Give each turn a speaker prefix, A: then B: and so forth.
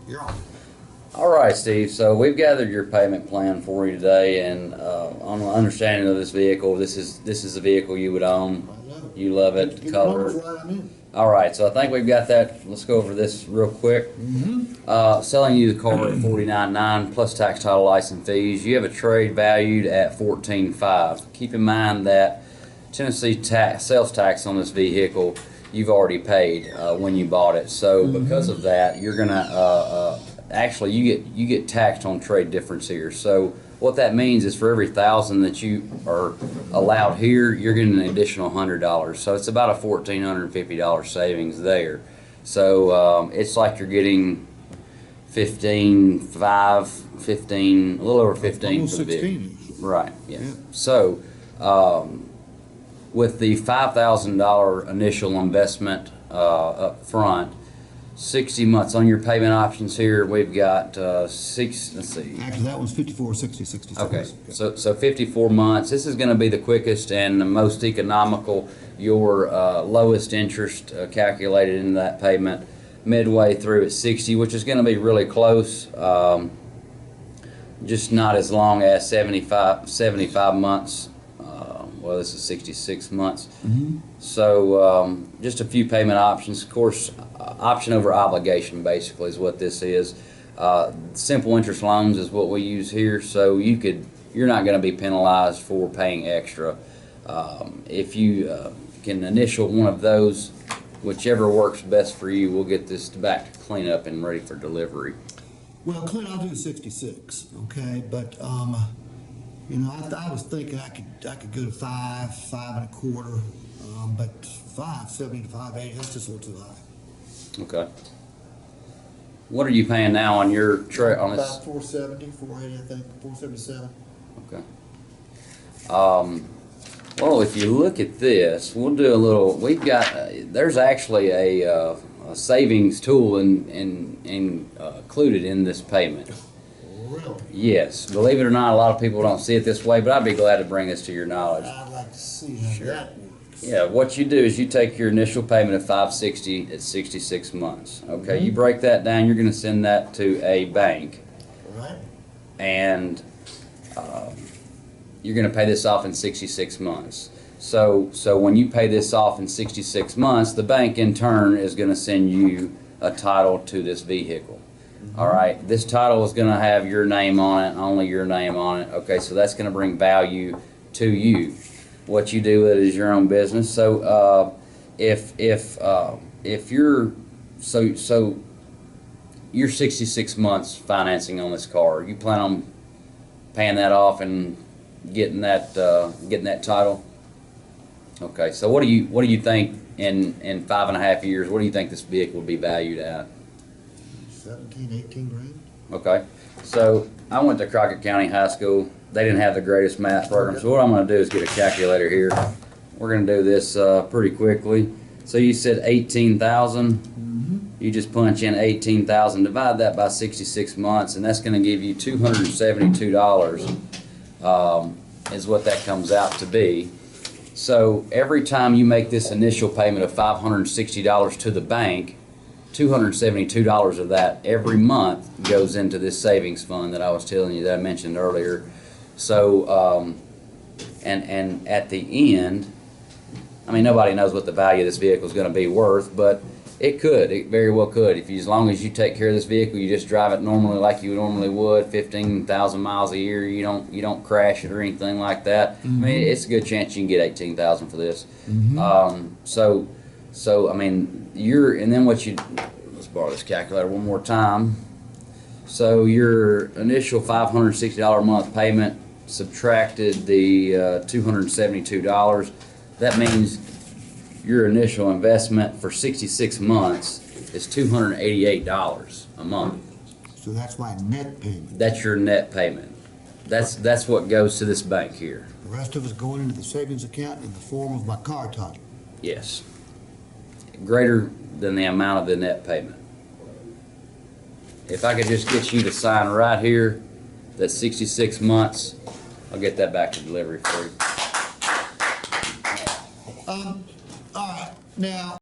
A: You're on.
B: All right, Steve. So we've gathered your payment plan for you today, and on the understanding of this vehicle, this is a vehicle you would own.
A: I know.
B: You love it,
A: Get the
B: color.
A: numbers right, I'm in.
B: All right. So I think we've got that. Let's go over this real quick. Selling you the car at $49,900 plus tax, title, license fees. You have a trade valued at $14,500. Keep in mind that Tennessee sales tax on this vehicle you've already paid when you bought it. So because of that, you're gonna actually you get taxed on trade difference here. So what that means is for every $1,000 that you are allowed here, you're getting an additional $100. So it's about a $1,450 savings there. So it's like you're getting 15, a little over 15
A: Almost
B: for the vehicle.
A: 16.
B: Right. Yeah. So with the $5,000 initial investment up front, 60 months on your payment options here. We've got let's see.
A: Actually, that one's 54, 60, 66.
B: Okay, so 54 months. This is going to be the quickest and the most economical. Your lowest interest calculated in that payment midway through at 60, which is going to be really close. Just not as long as 75 months. Well, this is 66 months. So just a few payment options. Of course, option over obligation basically is what this is. Simple interest loans is what we use here. So you're not going to be penalized for paying extra. If you can initial one of those, whichever works best for you, we'll get this back to clean up and ready for delivery.
A: Well, Clint, I'll do 66, okay? But, you know, I was thinking I could go to 5 and a quarter, but 570 to 580, that's just a little too high.
B: Okay. What are you paying now on your on this?
A: About 470, 480, I think, 477.
B: Okay. Well, if you look at this, we'll do a little. We've got there's actually a savings tool included in this payment.
A: Really?
B: Yes, believe it or not, a lot of people don't see it this way, but I'd be glad to bring this to your knowledge.
A: I'd like to see how that works.
B: Yeah, what you do is you take your initial payment of $560 at 66 months. Okay, you break that down. You're going to send that to a bank,
A: Right?
B: and you're going to pay this off in 66 months. So when you pay this off in 66 months, the bank in turn is going to send you a title to this vehicle. All right, this title is going to have your name on it, only your name on it. Okay, so that's going to bring value to you. What you do with it is your own business. So if you're you're 66 months financing on this car, you plan on paying that off and getting that title. Okay, so what do you think in 5.5 years? What do you think this vehicle would be valued at?
A: 17, 18 grand.
B: Okay, so I went to Crockett County High School. They didn't have the greatest math program, so what I'm going to do is get a calculator here. We're going to do this pretty quickly. So you said 18,000. You just punch in 18,000, divide that by 66 months, and that's going to give you $272 is what that comes out to be. So every time you make this initial payment of $560 to the bank, $272 of that every month goes into this savings fund that I was telling you that I mentioned earlier. So and at the end, I mean, nobody knows what the value of this vehicle is going to be worth, but it very well could. As long as you take care of this vehicle, you just drive it normally like you normally would, 15,000 miles a year. You don't crash it or anything like that. I mean, it's a good chance you can get 18,000 for this. So I mean, let's borrow this calculator one more time. So your initial $560 a month payment subtracted the $272. That means your initial investment for 66 months is $288 a month.
A: So that's my net payment.
B: That's your net payment. That's what goes to this bank here.
A: The rest of it's going into the savings account in the form of my car title.
B: Yes. Greater than the amount of the net payment. If I could just get you to sign right here, that's 66 months, I'll get that back to delivery for you.
A: All right, now.